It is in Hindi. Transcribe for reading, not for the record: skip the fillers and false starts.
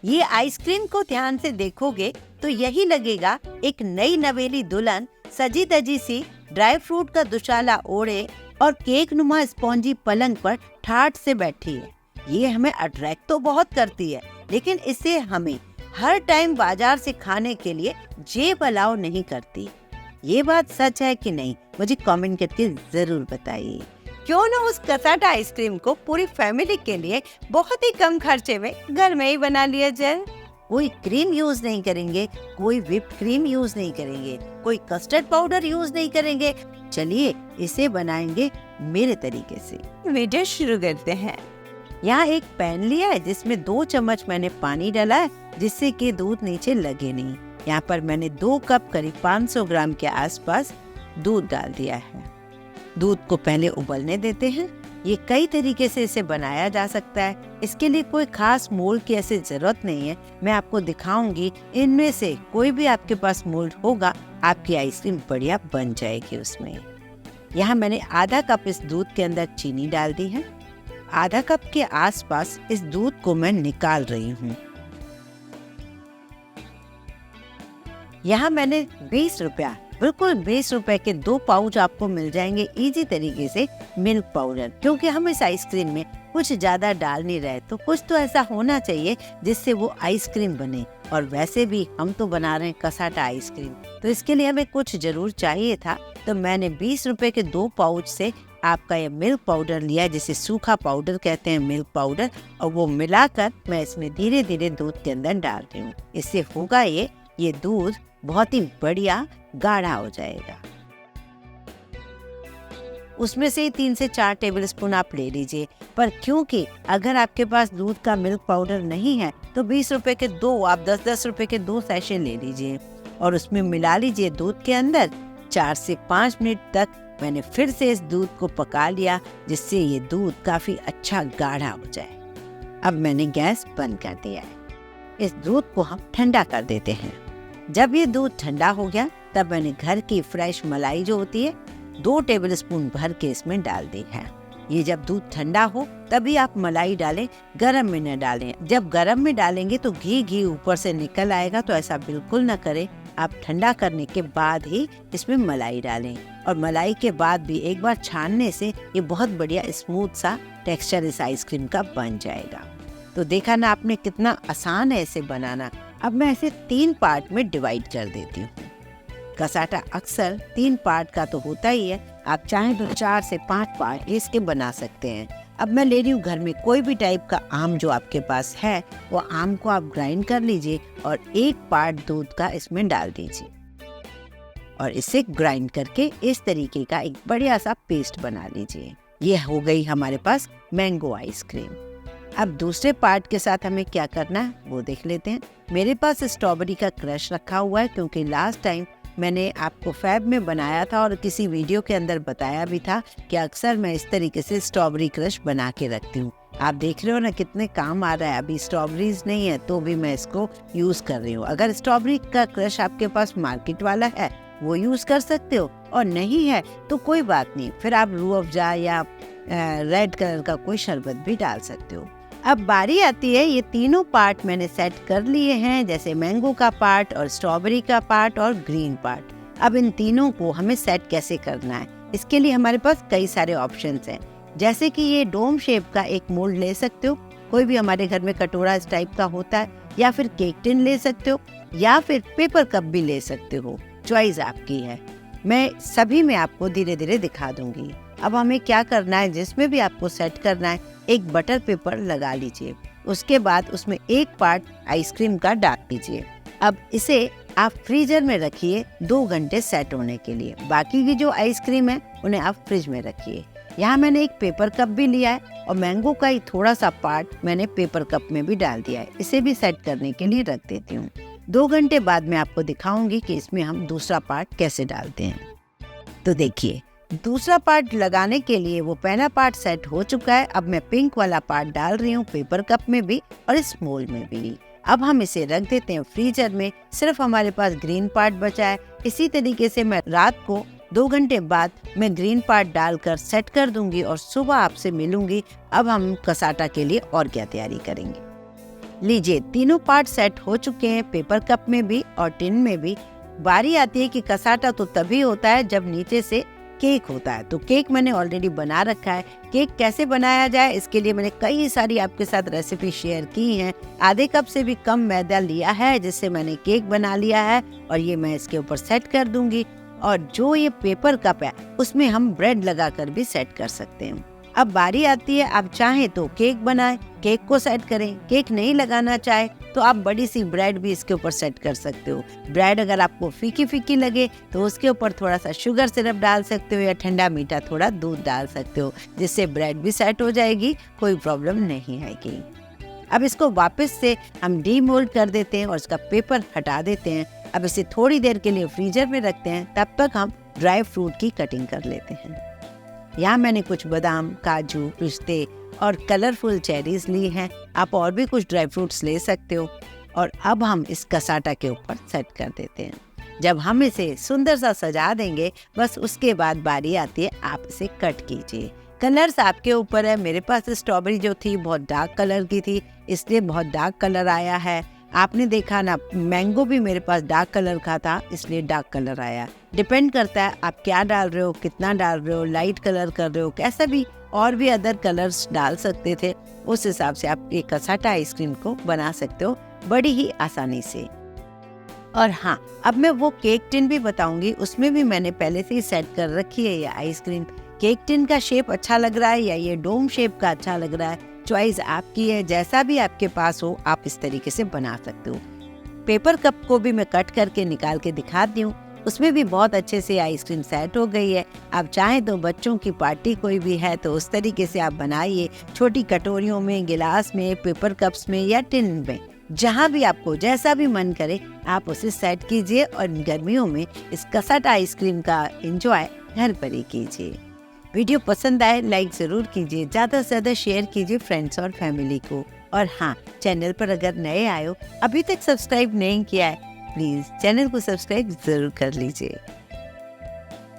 ये आइसक्रीम को ध्यान से देखोगे तो यही लगेगा एक नई नवेली दुल्हन सजी धजी सी ड्राई फ्रूट का दुशाला ओढ़े और केक नुमा स्पॉन्जी पलंग पर ठाठ से बैठी है। ये हमें अट्रैक्ट तो बहुत करती है, लेकिन इसे हमें हर टाइम बाजार से खाने के लिए जेब अलाउ नहीं करती। ये बात सच है कि नहीं, मुझे कमेंट करके जरूर बताइए। क्यों ना उस कसाटा आइसक्रीम को पूरी फैमिली के लिए बहुत ही कम खर्चे में घर में ही बना लिया जाए। कोई क्रीम यूज नहीं करेंगे, कोई व्हिप्ड क्रीम यूज नहीं करेंगे, कोई कस्टर्ड पाउडर यूज नहीं करेंगे। चलिए इसे बनाएंगे मेरे तरीके से। वीडियो शुरू करते हैं। यहाँ एक पैन लिया है जिसमें 2 चम्मच मैंने पानी डाला है, जिससे कि दूध नीचे लगे नहीं। यहाँ पर मैंने 2 कप करीब 500 ग्राम के आसपास दूध डाल दिया है। दूध को पहले उबलने देते हैं। ये कई तरीके से इसे बनाया जा सकता है, इसके लिए कोई खास मोल्ड की ऐसी जरूरत नहीं है। मैं आपको दिखाऊंगी, इनमें से कोई भी आपके पास मोल्ड होगा, आपकी आइसक्रीम बढ़िया बन जाएगी उसमें। यहाँ मैंने आधा कप इस दूध के अंदर चीनी डाल दी है। आधा कप के आसपास इस दूध को मैं निकाल रही हूँ। यहाँ मैंने 20 रुपया, बिल्कुल 20 रुपए के 2 पाउच आपको मिल जाएंगे इजी तरीके से मिल्क पाउडर। क्योंकि हम इस आइसक्रीम में कुछ ज्यादा डाल नहीं रहे, तो कुछ तो ऐसा होना चाहिए जिससे वो आइसक्रीम बने। और वैसे भी हम तो बना रहे हैं कसाटा आइसक्रीम, तो इसके लिए हमें कुछ जरूर चाहिए था। तो मैंने 20 रुपए के 2 पाउच से आपका ये मिल्क पाउडर लिया, जिसे सूखा पाउडर कहते हैं, मिल्क पाउडर, और वो मिलाकर मैं इसमें धीरे धीरे दूध के अंदर डाल रही हूँ। इससे होगा ये दूध बहुत ही बढ़िया गाढ़ा हो जाएगा। उसमें से 3 से 4 टेबलस्पून आप ले लीजिए। पर क्योंकि अगर आपके पास दूध का मिल्क पाउडर नहीं है, तो 20 रुपए के 2 आप 10-10 रुपए के 2 सैशे ले लीजिए और उसमें मिला लीजिए दूध के अंदर। 4 से 5 मिनट तक मैंने फिर से इस दूध को पका लिया, जिससे ये दूध काफी अच्छा गाढ़ा हो जाए। अब मैंने गैस बंद कर दिया है। इस दूध को हम ठंडा कर देते हैं। जब ये दूध ठंडा हो गया, तब मैंने घर की फ्रेश मलाई जो होती है 2 टेबलस्पून भर के इसमें डाल दी है। ये जब दूध ठंडा हो तभी आप मलाई डालें, गरम में न डालें। जब गरम में डालेंगे तो घी ऊपर से निकल आएगा, तो ऐसा बिल्कुल न करें। आप ठंडा करने के बाद ही इसमें मलाई डालें, और मलाई के बाद भी एक बार छानने से ये बहुत बढ़िया स्मूथ सा टेक्सचर इस आइसक्रीम का बन जाएगा। तो देखा ना आपने, कितना आसान है इसे बनाना। अब मैं इसे 3 पार्ट में डिवाइड कर देती हूँ। कसाटा अक्सर 3 पार्ट का तो होता ही है, आप चाहें तो 4 से 5 पार्ट इसके बना सकते हैं। अब मैं ले रही हूँ घर में कोई भी टाइप का आम जो आपके पास है, वो आम को आप ग्राइंड कर लीजिए और 1 पार्ट दूध का इसमें डाल दीजिए और इसे ग्राइंड करके इस तरीके का एक बढ़िया सा पेस्ट बना लीजिए। ये हो गई हमारे पास मैंगो आइसक्रीम। अब दूसरे पार्ट के साथ हमें क्या करना है वो देख लेते हैं। मेरे पास स्ट्रॉबेरी का क्रश रखा हुआ है, क्योंकि लास्ट टाइम मैंने आपको फैब में बनाया था और किसी वीडियो के अंदर बताया भी था कि अक्सर मैं इस तरीके से स्ट्रॉबेरी क्रश बना के रखती हूँ। आप देख रहे हो ना कितने काम आ रहा है। अभी स्ट्रॉबेरीज नहीं है तो भी मैं इसको यूज कर रही हूँ। अगर स्ट्रॉबेरी का क्रश आपके पास मार्केट वाला है वो यूज कर सकते हो, और नहीं है तो कोई बात नहीं, फिर आप रूह अफ़ज़ा या रेड कलर का कोई शरबत भी डाल सकते हो। अब बारी आती है, ये तीनों पार्ट मैंने सेट कर लिए हैं, जैसे मैंगो का पार्ट और स्ट्रॉबेरी का पार्ट और ग्रीन पार्ट। अब इन तीनों को हमें सेट कैसे करना है, इसके लिए हमारे पास कई सारे ऑप्शंस हैं। जैसे कि ये डोम शेप का एक मोल्ड ले सकते हो, कोई भी हमारे घर में कटोरा इस टाइप का होता है, या फिर केक टिन ले सकते हो, या फिर पेपर कप भी ले सकते हो, चॉइस आपकी है। मैं सभी में आपको धीरे धीरे दिखा दूंगी। अब हमें क्या करना है, जिसमें भी आपको सेट करना है एक बटर पेपर लगा लीजिए। उसके बाद उसमें 1 पार्ट आइसक्रीम का डाल दीजिए। अब इसे आप फ्रीजर में रखिए 2 घंटे सेट होने के लिए। बाकी की जो आइसक्रीम है उन्हें आप फ्रिज में रखिए। यहाँ मैंने एक पेपर कप भी लिया है और मैंगो का ही थोड़ा सा पार्ट मैंने पेपर कप में भी डाल दिया है। इसे भी सेट करने के लिए रख देती हूँ। 2 घंटे बाद मैं आपको दिखाऊंगी कि इसमें हम दूसरा पार्ट कैसे डालते हैं। तो देखिए, दूसरा पार्ट लगाने के लिए वो पहला पार्ट सेट हो चुका है। अब मैं पिंक वाला पार्ट डाल रही हूँ पेपर कप में भी और इस मोल्ड में भी। अब हम इसे रख देते हैं फ्रीजर में। सिर्फ हमारे पास ग्रीन पार्ट बचा है। इसी तरीके से मैं रात को 2 घंटे बाद मैं ग्रीन पार्ट डालकर सेट कर दूंगी और सुबह आपसे मिलूंगी। अब हम कसाटा के लिए और क्या तैयारी करेंगे। लीजिए, तीनों पार्ट सेट हो चुके हैं, पेपर कप में भी और टिन में भी। बारी आती है कि कसाटा तो तभी होता है जब नीचे से केक होता है। तो केक मैंने ऑलरेडी बना रखा है। केक कैसे बनाया जाए इसके लिए मैंने कई सारी आपके साथ रेसिपी शेयर की हैं। आधे कप से भी कम मैदा लिया है जिससे मैंने केक बना लिया है और ये मैं इसके ऊपर सेट कर दूंगी। और जो ये पेपर कप है उसमें हम ब्रेड लगाकर भी सेट कर सकते हैं। अब बारी आती है, आप चाहें तो केक बनाएं, केक को सेट करें। केक नहीं लगाना चाहे तो आप बड़ी सी ब्रेड भी इसके ऊपर सेट कर सकते हो। ब्रेड अगर आपको फीकी फीकी लगे तो उसके ऊपर थोड़ा सा शुगर सिरप डाल सकते हो या ठंडा मीठा थोड़ा दूध डाल सकते हो, जिससे ब्रेड भी सेट हो जाएगी, कोई प्रॉब्लम नहीं आएगी। अब इसको वापस से हम डीमोल्ड कर देते हैं और इसका पेपर हटा देते हैं। अब इसे थोड़ी देर के लिए फ्रीजर में रखते हैं, तब तक हम ड्राई फ्रूट की कटिंग कर लेते हैं। यहाँ मैंने कुछ बादाम, काजू, पिस्ते और कलरफुल चेरीज ली हैं। आप और भी कुछ ड्राई फ्रूट्स ले सकते हो। और अब हम इस कसाटा के ऊपर सेट कर देते हैं। जब हम इसे सुंदर सा सजा देंगे, बस उसके बाद बारी आती है आप इसे कट कीजिए। कलर्स आपके ऊपर है। मेरे पास स्ट्रॉबेरी जो थी बहुत डार्क कलर की थी, इसलिए बहुत डार्क कलर आया है। आपने देखा ना, मैंगो भी मेरे पास डार्क कलर का था, इसलिए डार्क कलर आया। डिपेंड करता है आप क्या डाल रहे हो, कितना डाल रहे हो, लाइट कलर कर रहे हो, कैसा भी और भी अदर कलर्स डाल सकते थे। उस हिसाब से आप ये कसाटा आइसक्रीम को बना सकते हो बड़ी ही आसानी से। और हाँ, अब मैं वो केक टिन भी बताऊंगी, उसमें भी मैंने पहले से ही सेट कर रखी है ये आइसक्रीम। केक टिन का शेप अच्छा लग रहा है या ये डोम शेप का अच्छा लग रहा है, चॉइस आपकी है। जैसा भी आपके पास हो आप इस तरीके से बना सकते हो। पेपर कप को भी मैं कट करके निकाल के दिखाती हूँ, उसमें भी बहुत अच्छे से आइसक्रीम सेट हो गई है। आप चाहें तो बच्चों की पार्टी कोई भी है तो उस तरीके से आप बनाइए, छोटी कटोरियों में, गिलास में, पेपर कप्स में या टिन में, जहाँ भी आपको जैसा भी मन करे आप उसे सेट कीजिए। और गर्मियों में इस कसाटा आइसक्रीम का एंजॉय घर पर ही कीजिए। वीडियो पसंद आए लाइक जरूर कीजिए, ज़्यादा से ज़्यादा शेयर कीजिए फ्रेंड्स और फैमिली को। और हाँ, चैनल पर अगर नए आए हो, अभी तक सब्सक्राइब नहीं किया है, प्लीज़ चैनल को सब्सक्राइब जरूर कर लीजिए।